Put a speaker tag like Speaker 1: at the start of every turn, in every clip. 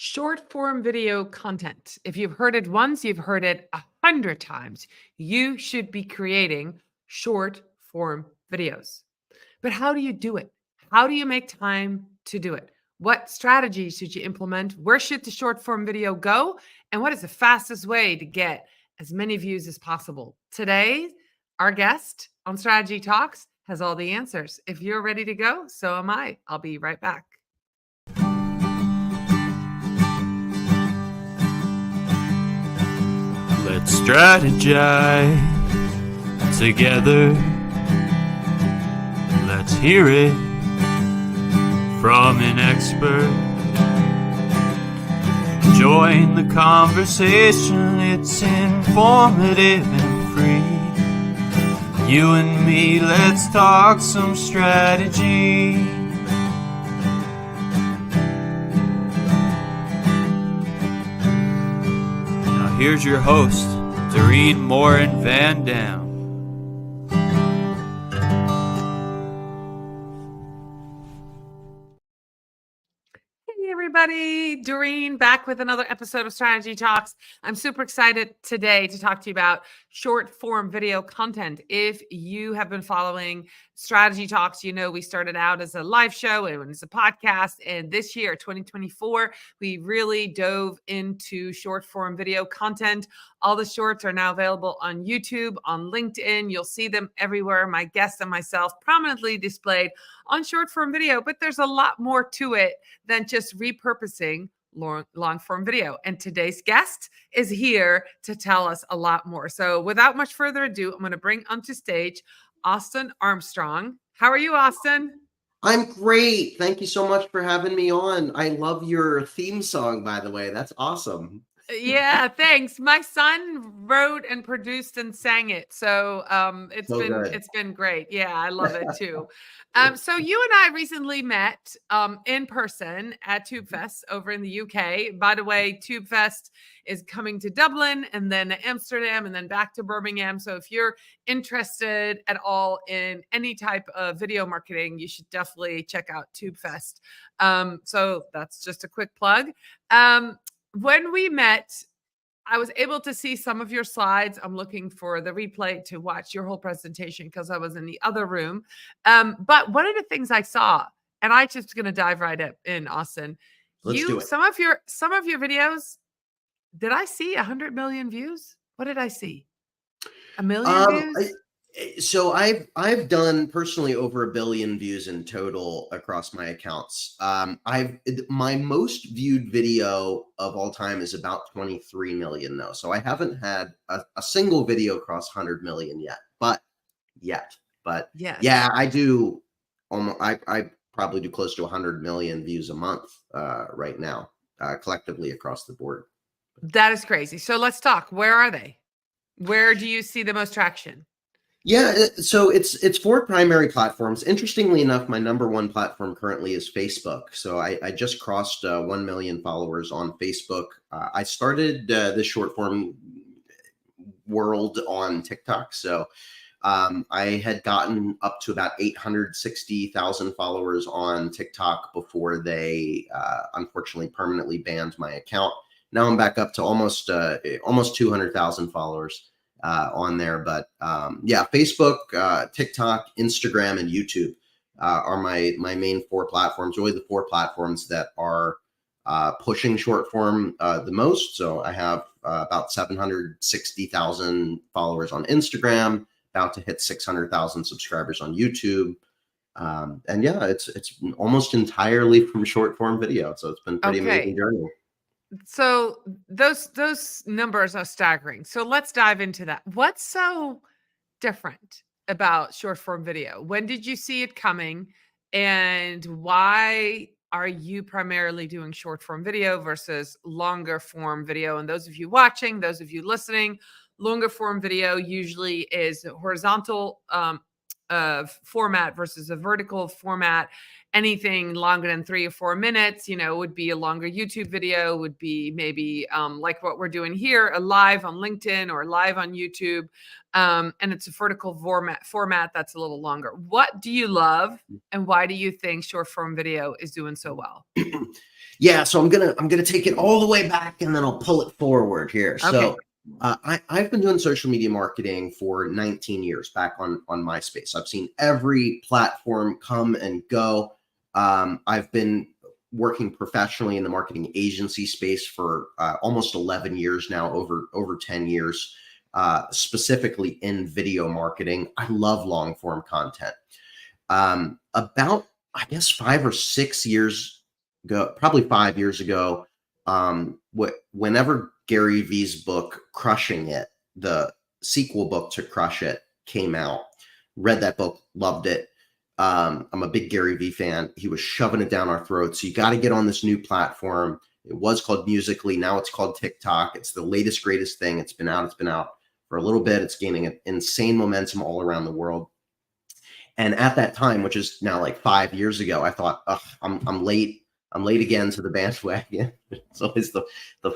Speaker 1: Short form video content. If you've heard it once, you've heard it 100 times. You should be creating short form videos. But how do you do it? How do you make time to do it? What strategies should you implement? Where should the short form video go? And what is the fastest way to get as many views as possible? Today, our guest on Strategy Talks has all the answers. If you're ready to go, so am I. I'll be right back.
Speaker 2: Let's strategize together. Let's hear it from an expert. Join the conversation, it's informative and free. You and me, let's talk some strategy. Here's your host, Morin-van.
Speaker 1: Hey everybody, Doreen back with another episode of Strategy Talks. I'm super excited today to talk to you about short form video content. If you have been following Strategy Talks, you know we started out as a live show and it's a podcast. And this year, 2024, we really dove into short form video content. All the shorts are now available on YouTube, on LinkedIn. You'll see them everywhere. My guests and myself prominently displayed on short form video, but there's a lot more to it than just repurposing long form video. And today's guest is here to tell us a lot more. So without much further ado, I'm going to bring onto stage Austin Armstrong. How are you, Austin?
Speaker 3: I'm great. Thank you so much for having me on. I love your theme song, by the way. That's awesome.
Speaker 1: Yeah, thanks. My son wrote and produced and sang it. So it's been great. Yeah, I love it too. So you and I recently met in person at TubeFest over in the UK. By the way, TubeFest is coming to Dublin and then Amsterdam and then back to Birmingham. So if you're interested at all in any type of video marketing, you should definitely check out TubeFest. So that's just a quick plug. When we met, I was able to see some of your slides. I'm looking for the replay to watch your whole presentation because I was in the other room. But one of the things I saw, and I just going to dive right in, Austin.
Speaker 3: Let's do it.
Speaker 1: Some of your videos. Did I see 100 million views? What did I see? 1 million views?
Speaker 3: So I've done personally over 1 billion views in total across my accounts. My most viewed video of all time is about 23 million though. So I haven't had a single video cross 100 million yet. But yes. Yeah, I do. I probably do close to 100 million views a month right now, collectively across the board.
Speaker 1: That is crazy. So let's talk. Where are they? Where do you see the most traction?
Speaker 3: Yeah, so it's 4 primary platforms. Interestingly enough, my number 1 platform currently is Facebook. So I just crossed 1 million followers on Facebook. I started the short form world on TikTok. So I had gotten up to about 860,000 followers on TikTok before they unfortunately permanently banned my account. Now I'm back up to almost 200,000 followers on there. But yeah, Facebook, TikTok, Instagram, and YouTube are my main 4 platforms, really the 4 platforms that are pushing short form the most. So I have about 760,000 followers on Instagram, about to hit 600,000 subscribers on YouTube. And yeah, it's almost entirely from short form video. So it's been pretty amazing journey.
Speaker 1: So those numbers are staggering. So let's dive into that. What's so different about short form video? When did you see it coming? And why are you primarily doing short form video versus longer form video? And those of you watching, those of you listening, longer form video usually is horizontal format versus a vertical format. Anything longer than 3 or 4 minutes, would be a longer YouTube video, would be maybe like what we're doing here, a live on LinkedIn or live on YouTube. And it's a vertical format that's a little longer. What do you love, and why do you think short form video is doing so well?
Speaker 3: Yeah, so I'm gonna take it all the way back and then I'll pull it forward here.
Speaker 1: Okay.
Speaker 3: So I've been doing social media marketing for 19 years back on MySpace. I've seen every platform come and go. I've been working professionally in the marketing agency space for almost 11 years now, over 10 years, specifically in video marketing. I love long form content. About, I guess, 5 or 6 years ago, probably 5 years ago, whenever Gary Vee's book, Crushing It, the sequel book to Crush It, came out, read that book, loved it. I'm a big Gary Vee fan. He was shoving it down our throats. So you got to get on this new platform. It was called Musical.ly. Now it's called TikTok. It's the latest, greatest thing. It's been out for a little bit. It's gaining an insane momentum all around the world. And at that time, which is now like 5 years ago, I thought, I'm late. I'm late again to the bandwagon. It's always the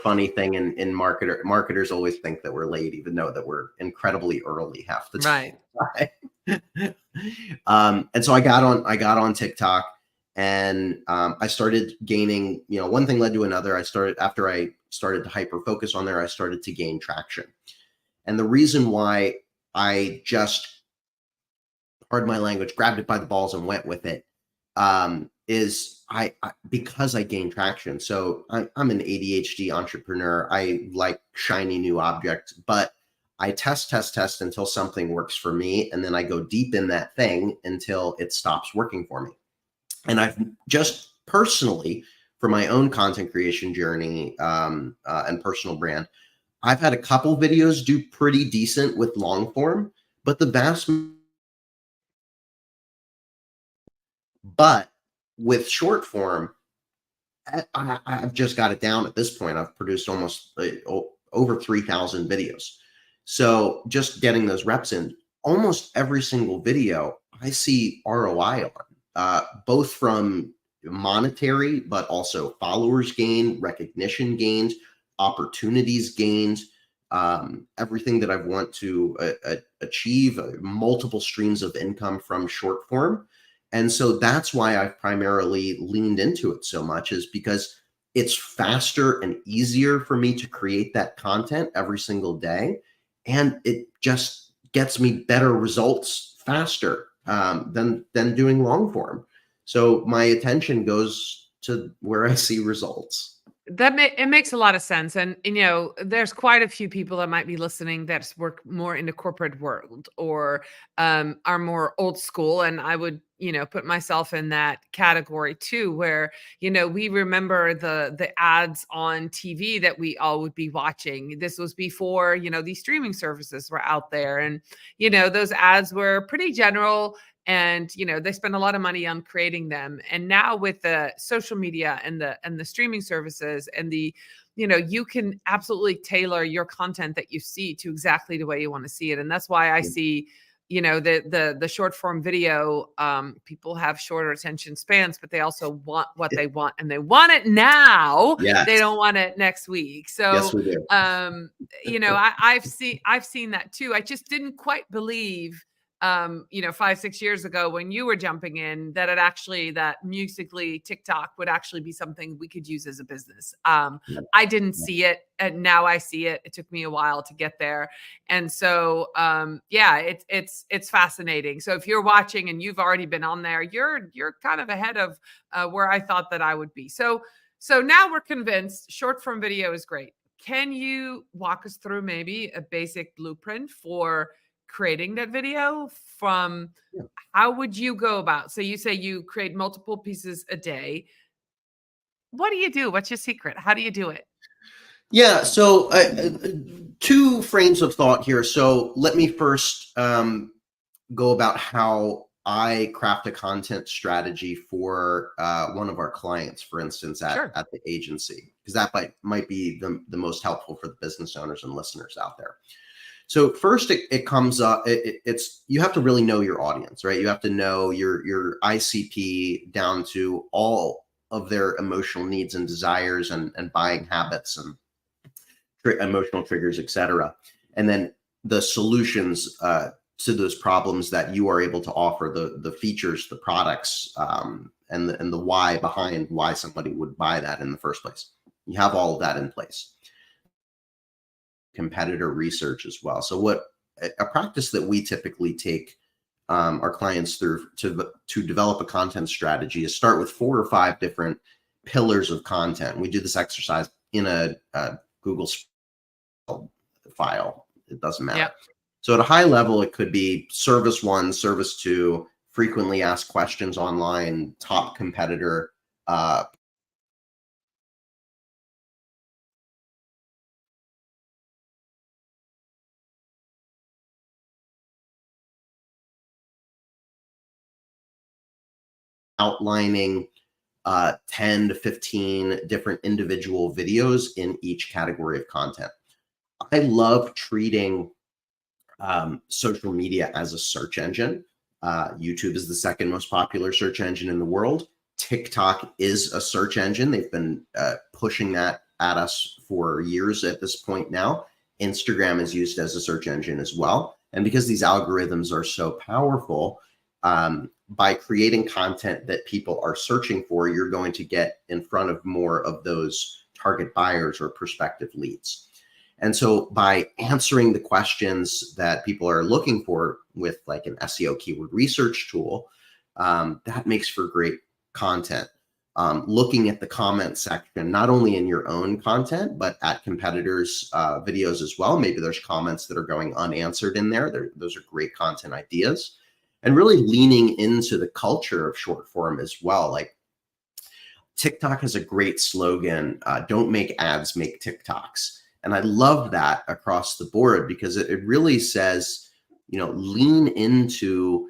Speaker 3: funny thing in marketers always think that we're late, even though that we're incredibly early half the time. Right. And so I got on TikTok, and I started gaining, one thing led to another. After I started to hyper focus on there, I started to gain traction. And the reason why I just, pardon my language, grabbed it by the balls and went with it, is because I gained traction. So I'm an ADHD entrepreneur. I like shiny new objects, but I test until something works for me. And then I go deep in that thing until it stops working for me. And I've just personally, for my own content creation journey and personal brand, I've had a couple videos do pretty decent with long form, but but with short form, I've just got it down at this point. I've produced almost over 3,000 videos. So just getting those reps in, almost every single video I see ROI on, both from monetary, but also followers gained, recognition gained, opportunities gained, everything that I want to achieve, multiple streams of income from short form. And so that's why I've primarily leaned into it so much, is because it's faster and easier for me to create that content every single day. And it just gets me better results faster than doing long form. So my attention goes to where I see results.
Speaker 1: It makes a lot of sense. And, there's quite a few people that might be listening that work more in the corporate world or are more old school. And I would, put myself in that category too, where, we remember the ads on TV that we all would be watching. This was before, these streaming services were out there. And, those ads were pretty general. And, they spend a lot of money on creating them. And now with the social media and the streaming services and you can absolutely tailor your content that you see to exactly the way you want to see it. And that's why I see, the short form video, people have shorter attention spans, but they also want what they want, and they want it now. Yes. They don't want it next week. So,
Speaker 3: yes, we do.
Speaker 1: I've seen that too. I just didn't quite believe 5-6 years ago when you were jumping in, that Musical.ly TikTok would actually be something we could use as a business. I didn't see it, and now I see it. It took me a while to get there. And so, it's fascinating. So if you're watching and you've already been on there, you're kind of ahead of where I thought that I would be. So now we're convinced short form video is great. Can you walk us through maybe a basic blueprint for creating that video? How would you go about? So you say you create multiple pieces a day. What do you do? What's your secret? How do you do it?
Speaker 3: Yeah. So 2 frames of thought here. So let me first go about how I craft a content strategy for one of our clients, for instance, at the agency, because that might be the most helpful for the business owners and listeners out there. So first, it comes up. It's you have to really know your audience, right? You have to know your ICP down to all of their emotional needs and desires and buying habits and emotional triggers, etc. And then the solutions to those problems that you are able to offer, the features, the products, and the why behind why somebody would buy that in the first place. You have all of that in place. Competitor research as well. So what a practice that we typically take our clients through to develop a content strategy is start with 4 or 5 different pillars of content. We do this exercise in a Google file. It doesn't matter.
Speaker 1: Yep.
Speaker 3: So at a high level, it could be service 1, service 2, frequently asked questions online, top competitor, outlining 10 to 15 different individual videos in each category of content. I love treating social media as a search engine. YouTube is the second most popular search engine in the world. TikTok is a search engine. They've been pushing that at us for years at this point now. Instagram is used as a search engine as well. And because these algorithms are so powerful, by creating content that people are searching for, you're going to get in front of more of those target buyers or prospective leads. And so by answering the questions that people are looking for with like an SEO keyword research tool, that makes for great content. Looking at the comment section, not only in your own content, but at competitors' videos as well. Maybe there's comments that are going unanswered in there. Those are great content ideas. And really leaning into the culture of short form as well. Like TikTok has a great slogan, don't make ads, make TikToks. And I love that across the board because it really says, lean into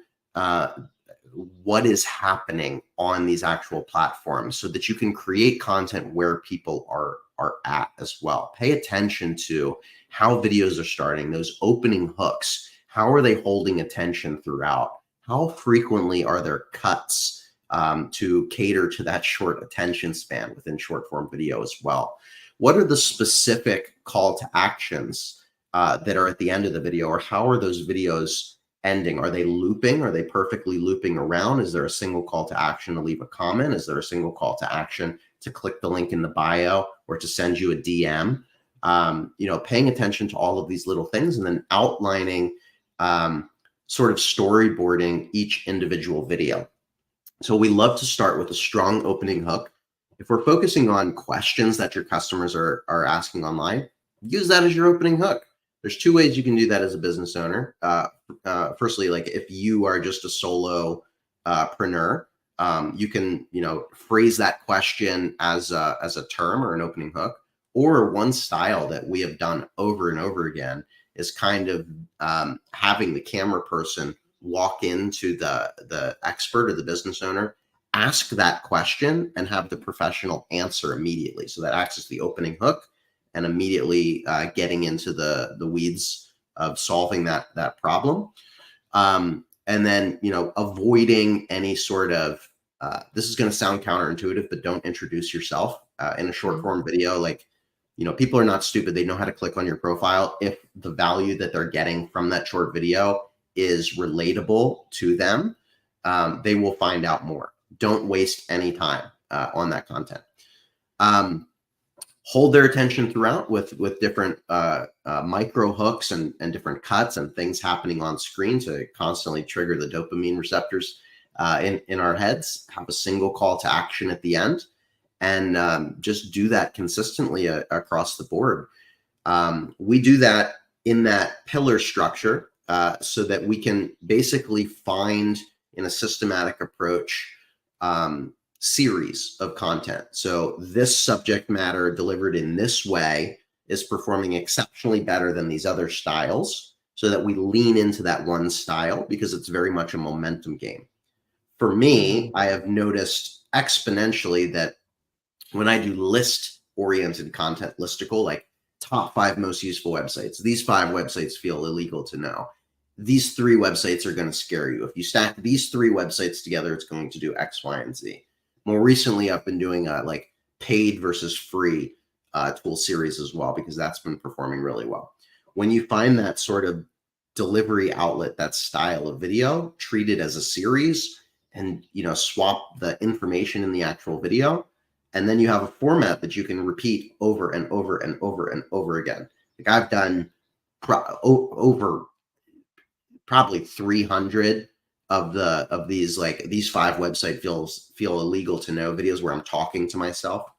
Speaker 3: what is happening on these actual platforms so that you can create content where people are at as well. Pay attention to how videos are starting, those opening hooks. How are they holding attention throughout? How frequently are there cuts to cater to that short attention span within short form video as well? What are the specific call to actions that are at the end of the video, or how are those videos ending? Are they looping? Are they perfectly looping around? Is there a single call to action to leave a comment? Is there a single call to action to click the link in the bio or to send you a DM? Paying attention to all of these little things and then outlining sort of storyboarding each individual video. So we love to start with a strong opening hook. If we're focusing on questions that your customers are asking online, use that as your opening hook. There's 2 ways you can do that as a business owner. Firstly, like if you are just a solopreneur, you can, phrase that question as a term or an opening hook. Or one style that we have done over and over again is kind of having the camera person walk into the expert or the business owner, ask that question and have the professional answer immediately. So that acts as the opening hook and immediately getting into the weeds of solving that problem. And then, avoiding any sort of, this is going to sound counterintuitive, but don't introduce yourself in a short form video. Like, people are not stupid. They know how to click on your profile. If the value that they're getting from that short video is relatable to them, they will find out more. Don't waste any time on that content. Hold their attention throughout with different micro hooks and different cuts and things happening on screen to constantly trigger the dopamine receptors in our heads. Have a single call to action at the end. And just do that consistently across the board. We do that in that pillar structure so that we can basically find in a systematic approach series of content. So this subject matter delivered in this way is performing exceptionally better than these other styles, so that we lean into that one style because it's very much a momentum game. For me, I have noticed exponentially that when I do list-oriented content, listicle, like top 5 most useful websites. These 5 websites feel illegal to know. These 3 websites are going to scare you. If you stack these 3 websites together, it's going to do X, Y, and Z. More recently, I've been doing like paid versus free tool series as well, because that's been performing really well. When you find that sort of delivery outlet, that style of video, treat it as a series, and swap the information in the actual video, and then you have a format that you can repeat over and over and over and over again. Like I've done over probably 300 of these 5 website feel illegal to know videos where I'm talking to myself,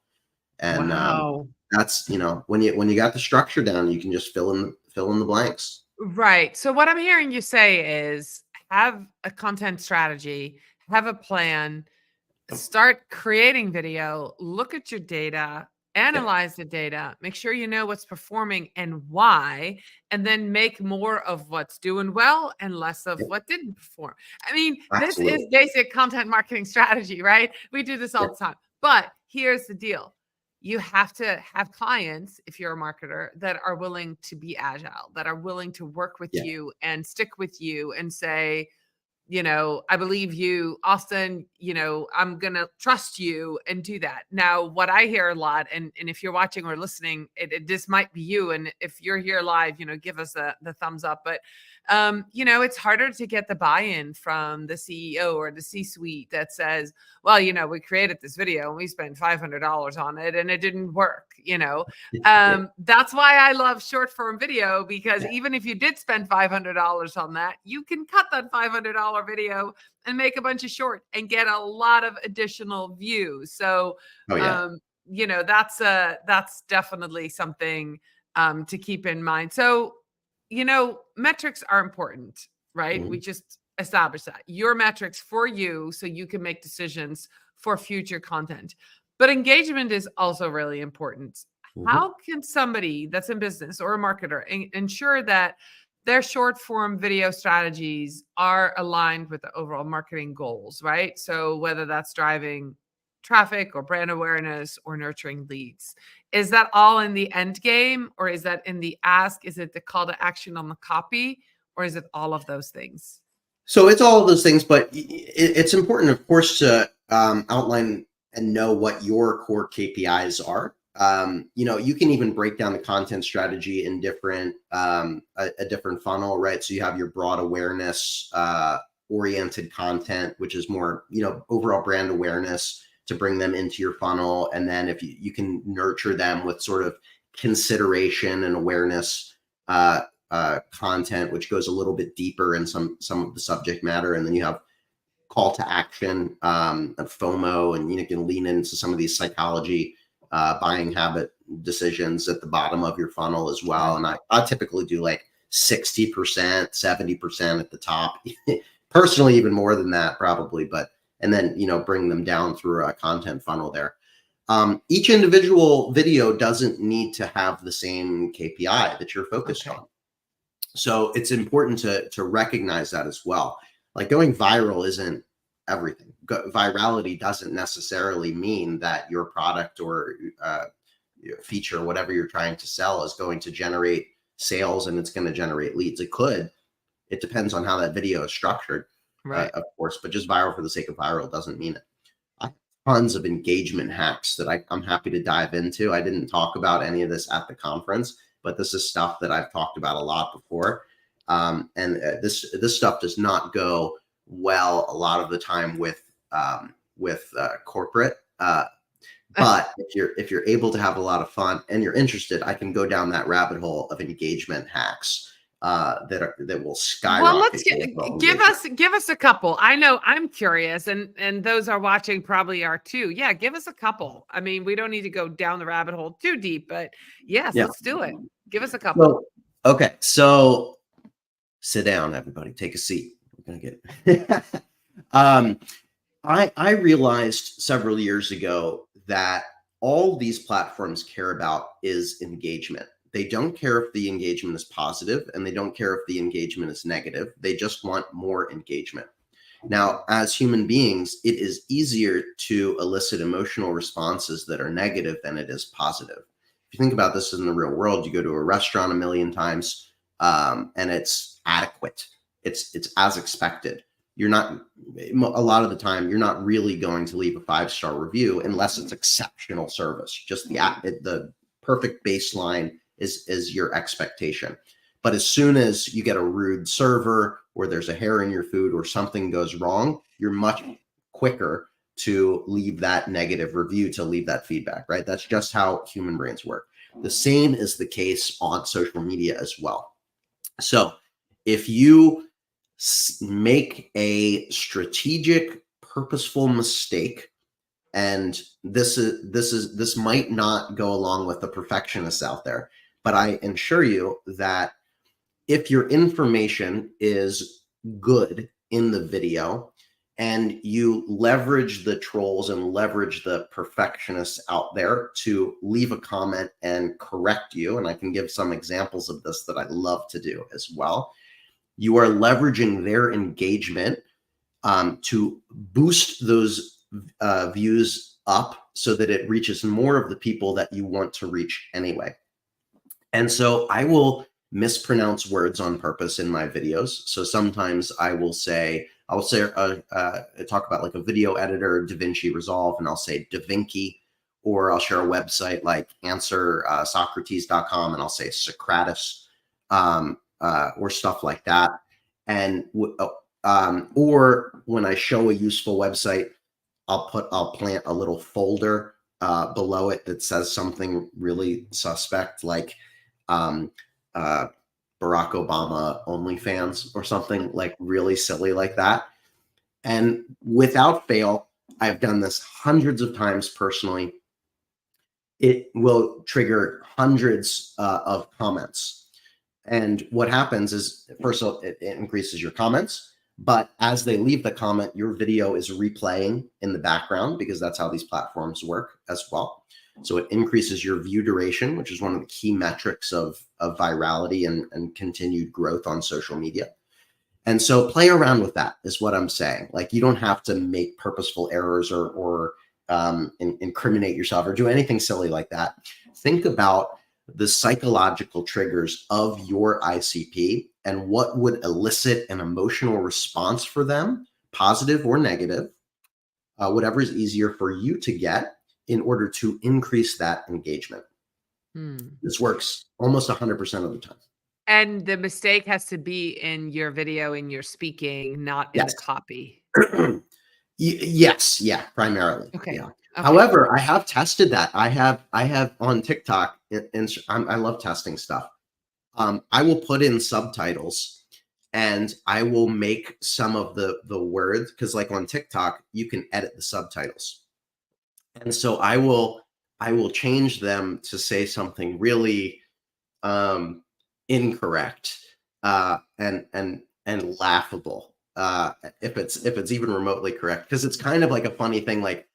Speaker 3: and
Speaker 1: wow.
Speaker 3: That's when you got the structure down, you can just fill in the blanks.
Speaker 1: Right. So what I'm hearing you say is have a content strategy, have a plan, start creating video, look at your data, analyze the data, make sure you know what's performing and why, and then make more of what's doing well and less of what didn't perform. I mean,
Speaker 3: Absolutely.
Speaker 1: This is basic content marketing strategy, right? We do this all the time. But here's the deal. You have to have clients, if you're a marketer, that are willing to be agile, that are willing to work with you and stick with you and say, I believe you, Austin, I'm going to trust you and do that. Now, what I hear a lot, and if you're watching or listening, this might be you. And if you're here live, give us the thumbs up. But, it's harder to get the buy-in from the CEO or the C-suite that says, well, we created this video and we spent $500 on it and it didn't work. That's why I love short form video, because even if you did spend $500 on that, you can cut that $500 video and make a bunch of short and get a lot of additional views. So, that's definitely something to keep in mind. So, metrics are important, right? Mm-hmm. We just established that. Your metrics for you, so you can make decisions for future content. But engagement is also really important. Mm-hmm. How can somebody that's in business or a marketer ensure that their short form video strategies are aligned with the overall marketing goals, right? So whether that's driving traffic or brand awareness or nurturing leads, is that all in the end game, or is that in the ask? Is it the call to action on the copy, or is it all of those things?
Speaker 3: So it's all of those things, but it's important, of course, to outline and know what your core KPIs are. You can even break down the content strategy in different, a different funnel, right? So you have your broad awareness, oriented content, which is more, overall brand awareness to bring them into your funnel. And then if you can nurture them with sort of consideration and awareness, content, which goes a little bit deeper in some of the subject matter. And then you have call to action, and FOMO, and you can lean into some of these psychology, buying habit decisions at the bottom of your funnel as well. And I typically do like 60%, 70% at the top, personally, even more than that probably, and then, bring them down through a content funnel there. Each individual video doesn't need to have the same KPI that you're focused on. So it's important to recognize that as well. Like going viral isn't everything. Virality doesn't necessarily mean that your product or feature, whatever you're trying to sell, is going to generate sales and it's going to generate leads. It could. It depends on how that video is structured, right? Of course, but just viral for the sake of viral doesn't mean it. I have tons of engagement hacks that I'm happy to dive into. I didn't talk about any of this at the conference, but this is stuff that I've talked about a lot before. And this stuff does not go well a lot of the time with corporate. But if you're able to have a lot of fun and you're interested, I can go down that rabbit hole of engagement hacks that will skyrocket.
Speaker 1: Well, give us a couple. I know I'm curious, and those are watching probably are too. Yeah, give us a couple. I mean, we don't need to go down the rabbit hole too deep, but yes, let's do it. Give us a couple.
Speaker 3: Well, okay, so sit down, everybody. Take a seat. We're gonna get it. I realized several years ago that all these platforms care about is engagement. They don't care if the engagement is positive, and they don't care if the engagement is negative. They just want more engagement. Now, as human beings, it is easier to elicit emotional responses that are negative than it is positive. if you think about this in the real world, you go to a restaurant a million times, and it's adequate. It's as expected. You're not, a lot of the time, you're not really going to leave a 5-star review unless it's exceptional service. Just the perfect baseline is your expectation. But as soon as you get a rude server, or there's a hair in your food, or something goes wrong, you're much quicker to leave that negative review, to leave that feedback, right? That's just how human brains work. The same is the case on social media as well. So if you make a strategic, purposeful mistake, and this might not go along with the perfectionists out there, but I assure you that if your information is good in the video, and you leverage the trolls and leverage the perfectionists out there to leave a comment and correct you, and I can give some examples of this that I love to do as well, you are leveraging their engagement to boost those views up so that it reaches more of the people that you want to reach anyway. And so I will mispronounce words on purpose in my videos. So sometimes I will say, talk about like a video editor, DaVinci Resolve, and I'll say DaVinci, or I'll share a website like answersocrates.com, and I'll say Socrates, or stuff like that. And or when I show a useful website, I'll plant a little folder below it that says something really suspect, like Barack Obama OnlyFans, or something like really silly like that. And without fail, I've done this hundreds of times personally. It will trigger hundreds of comments. And what happens is, first of all, it increases your comments. But as they leave the comment, your video is replaying in the background, because that's how these platforms work as well. So it increases your view duration, which is one of the key metrics of virality and continued growth on social media. And so play around with that is what I'm saying. Like, you don't have to make purposeful errors or incriminate yourself or do anything silly like that. Think about the psychological triggers of your ICP and what would elicit an emotional response for them, positive or negative, whatever is easier for you to get, in order to increase that engagement. This works almost 100% of the time.
Speaker 1: And the mistake has to be in your video, in your speaking, not in the copy.
Speaker 3: Yes. Yeah. Primarily.
Speaker 1: Okay.
Speaker 3: Yeah.
Speaker 1: Okay.
Speaker 3: However, I have tested that. I have on TikTok, and I love testing stuff. I will put in subtitles, and I will make some of the words, because like on TikTok, you can edit the subtitles. And so I will change them to say something really incorrect and laughable, if it's even remotely correct, because it's kind of like a funny thing, like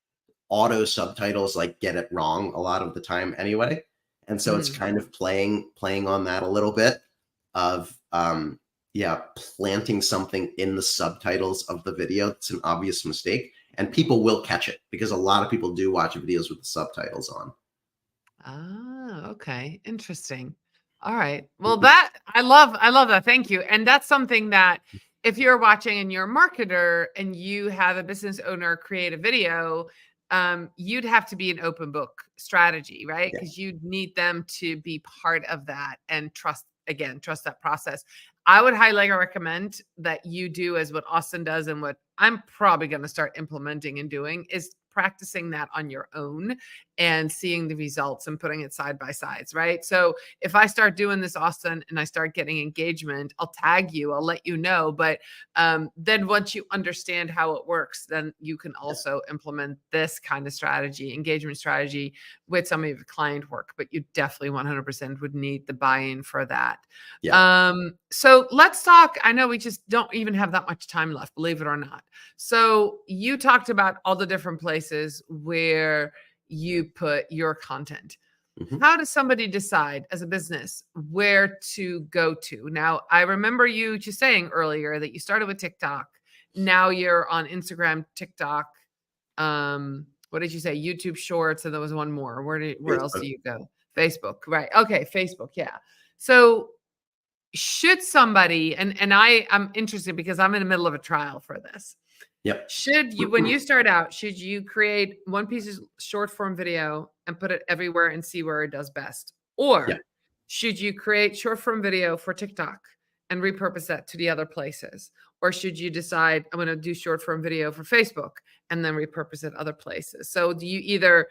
Speaker 3: auto subtitles like get it wrong a lot of the time anyway. And so it's kind of playing on that a little bit of planting something in the subtitles of the video. It's an obvious mistake. And people will catch it, because a lot of people do watch videos with the subtitles on.
Speaker 1: Ah, okay. Interesting. All right. Well, that I love that. Thank you. And that's something that if you're watching and you're a marketer and you have a business owner create a video, you'd have to be an open book strategy, right? Because you'd need them to be part of that and trust that process. I would highly recommend that you do as what Austin does, and what I'm probably going to start implementing and doing is practicing that on your own and seeing the results and putting it side by sides, right? So if I start doing this, Austin, and I start getting engagement, I'll tag you, I'll let you know. But then once you understand how it works, then you can also implement this kind of strategy, engagement strategy, with some of your client work. But you definitely 100% would need the buy-in for that. So let's talk. I know we just don't even have that much time left, believe it or not. So you talked about all the different places where you put your content. How does somebody decide as a business where to go to? Now, I remember you just saying earlier that you started with TikTok. Now you're on Instagram, TikTok. What did you say? YouTube Shorts, and there was one more. Where else do you go? Facebook, right. Okay, Facebook, yeah. So should somebody, and I'm interested because I'm in the middle of a trial for this.
Speaker 3: Yep.
Speaker 1: Should you, when you start out, should you create one piece of short form video and put it everywhere and see where it does best?
Speaker 3: Yeah.
Speaker 1: Or should you create short form video for TikTok and repurpose that to the other places? Or should you decide I'm going to do short form video for Facebook and then repurpose it other places? So do you either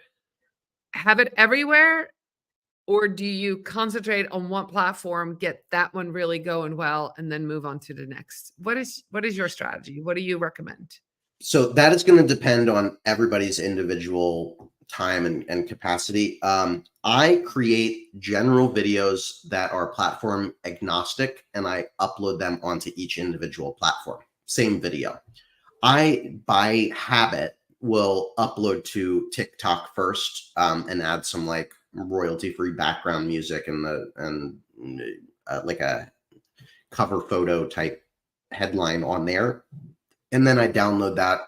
Speaker 1: have it everywhere, or do you concentrate on one platform, get that one really going well, and then move on to the next? What is your strategy? What do you recommend?
Speaker 3: So that is going to depend on everybody's individual time and capacity. I create general videos that are platform agnostic, and I upload them onto each individual platform. Same video. I, by habit, will upload to TikTok first, and add some like royalty-free background music and like a cover photo type headline on there. And then I download that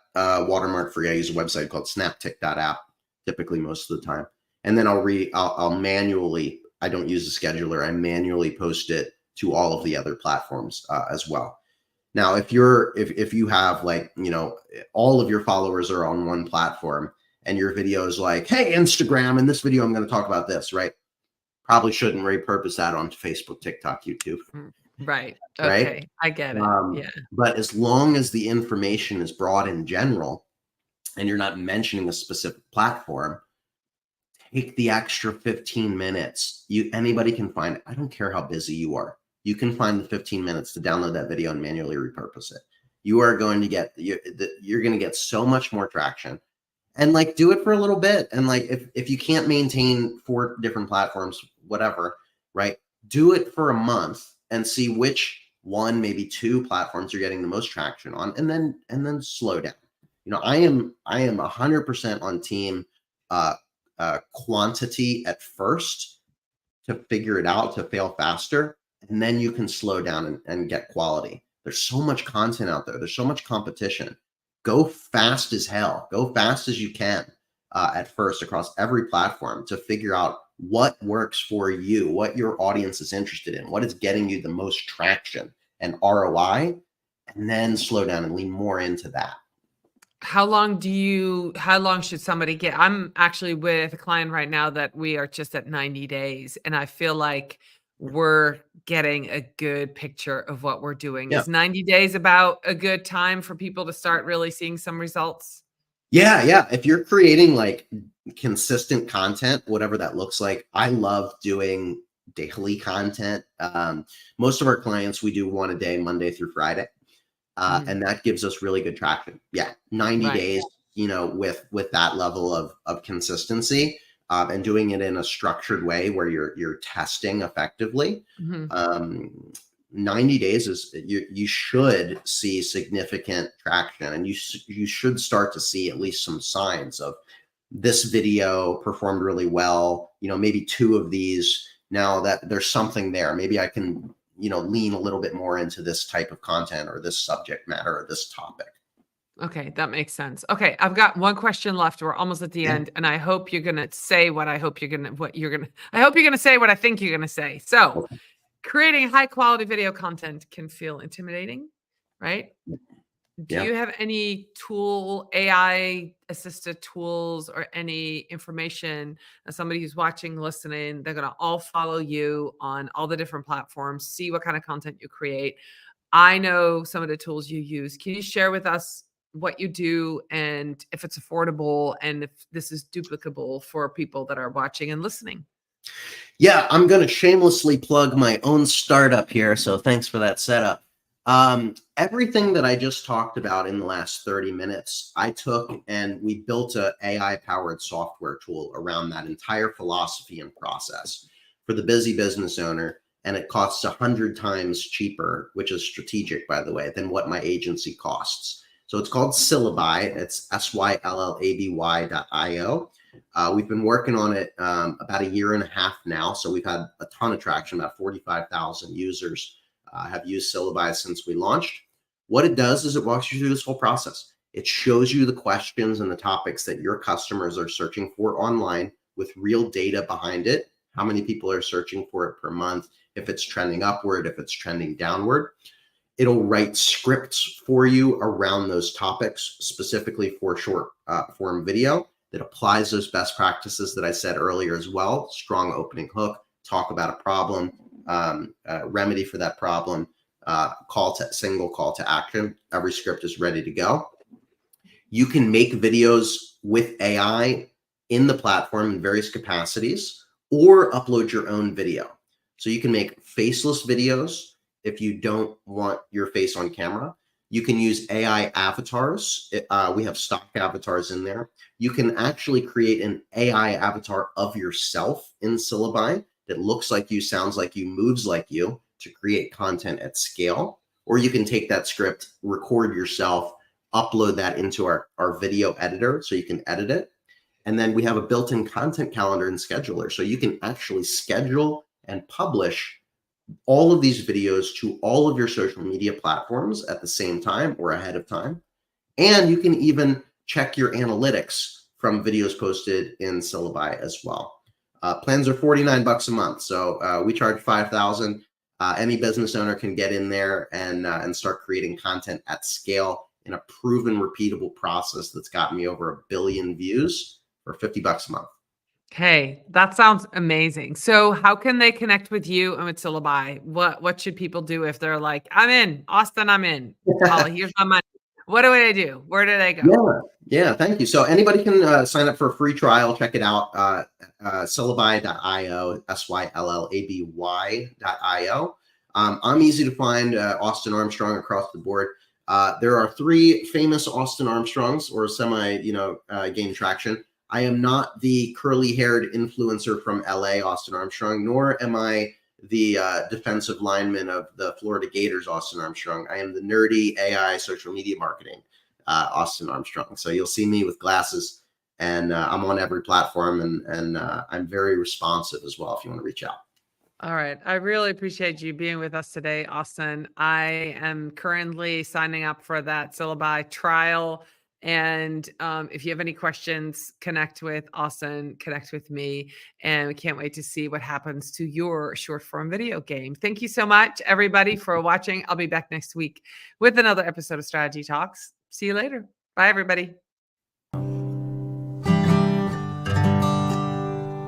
Speaker 3: watermark free. I use a website called snaptic.app, typically most of the time. And then I'll manually, I don't use a scheduler, I manually post it to all of the other platforms as well. Now, if you have like, you know, all of your followers are on one platform and your video is like, hey, Instagram, in this video, I'm going to talk about this, right? Probably shouldn't repurpose that onto Facebook, TikTok, YouTube.
Speaker 1: Right.
Speaker 3: Right?
Speaker 1: Okay. I get it. Yeah.
Speaker 3: But as long as the information is broad in general and you're not mentioning a specific platform, take the extra 15 minutes. Anybody can find it. I don't care how busy you are. You can find the 15 minutes to download that video and manually repurpose it. You are going to get, you're going to get so much more traction. And like, do it for a little bit. And like, if you can't maintain 4 different platforms, whatever, right? Do it for a month and see which one, maybe 2 platforms you're getting the most traction on, and then slow down. You know, I am 100% on team quantity at first to figure it out, to fail faster, and then you can slow down and get quality. There's so much content out there. There's so much competition. Go fast as hell. Go fast as you can at first across every platform to figure out what works for you, what your audience is interested in, what is getting you the most traction and ROI, and then slow down and lean more into that.
Speaker 1: How long should somebody get? I'm actually with a client right now that we are just at 90 days. And I feel like we're getting a good picture of what we're doing.
Speaker 3: Yeah.
Speaker 1: Is 90 days about a good time for people to start really seeing some results?
Speaker 3: Yeah. If you're creating like consistent content, whatever that looks like, I love doing daily content. Most of our clients, we do 1 a day, Monday through Friday. And that gives us really good traction. Yeah. 90 days, you know, with that level of consistency, and doing it in a structured way where you're testing effectively. 90 days is you should see significant traction, and you should start to see at least some signs of this video performed really well. You know, maybe 2 of these, now that there's something there, maybe I can, you know, lean a little bit more into this type of content or this subject matter or this topic.
Speaker 1: Okay, that makes sense. Okay, I've got one question left. We're almost at the end, and I hope you're going to say I hope you're going to say what I think you're going to say. So, creating high quality video content can feel intimidating, right? Do you have any AI assisted tools, or any information as somebody who's watching, listening, they're going to all follow you on all the different platforms, see what kind of content you create? I know some of the tools you use. Can you share with us what you do, and if it's affordable, and if this is duplicable for people that are watching and listening?
Speaker 3: Yeah, I'm going to shamelessly plug my own startup here. So thanks for that setup. Everything that I just talked about in the last 30 minutes, I took and we built a AI powered software tool around that entire philosophy and process for the busy business owner. And it costs 100 times cheaper, which is strategic, by the way, than what my agency costs. So it's called Syllabi. It's syllaby.io. We've been working on it about 1.5 years now. So we've had a ton of traction. About 45,000 users have used Syllabi since we launched. What it does is it walks you through this whole process. It shows you the questions and the topics that your customers are searching for online with real data behind it. how many people are searching for it per month, if it's trending upward, if it's trending downward. It'll write scripts for you around those topics, specifically for short form video that applies those best practices that I said earlier as well. Strong opening hook, talk about a problem, remedy for that problem, single call to action. Every script is ready to go. You can make videos with AI in the platform in various capacities, or upload your own video. So you can make faceless videos if you don't want your face on camera. You can use AI avatars. We have stock avatars in there. You can actually create an AI avatar of yourself in Syllabi that looks like you, sounds like you, moves like you, to create content at scale. Or you can take that script, record yourself, upload that into our video editor so you can edit it. And then we have a built-in content calendar and scheduler. So you can actually schedule and publish all of these videos to all of your social media platforms at the same time or ahead of time. And you can even check your analytics from videos posted in Syllabi as well. Plans are $49 a month. So we charge $5,000. Any business owner can get in there and start creating content at scale in a proven, repeatable process that's got me over 1 billion views for $50 a month.
Speaker 1: Hey, that sounds amazing. So how can they connect with you and with Syllabi? What should people do if they're like, I'm in, Austin, I'm in. Here's my money. What do I do? Where do they go?
Speaker 3: Yeah, thank you. So anybody can sign up for a free trial. Check it out. Syllabi.io, SYLLABY.io. I'm easy to find, Austin Armstrong across the board. There are 3 famous Austin Armstrongs, or gain traction. I am not the curly-haired influencer from LA, Austin Armstrong, nor am I the defensive lineman of the Florida Gators, Austin Armstrong. I am the nerdy AI social media marketing, Austin Armstrong. So you'll see me with glasses, and I'm on every platform, and I'm very responsive as well if you want to reach out.
Speaker 1: All right. I really appreciate you being with us today, Austin. I am currently signing up for that Syllabi trial. And if you have any questions, connect with Austin, connect with me. And we can't wait to see what happens to your short form video game. Thank you so much, everybody, for watching. I'll be back next week with another episode of Strategy Talks. See you later. Bye, everybody.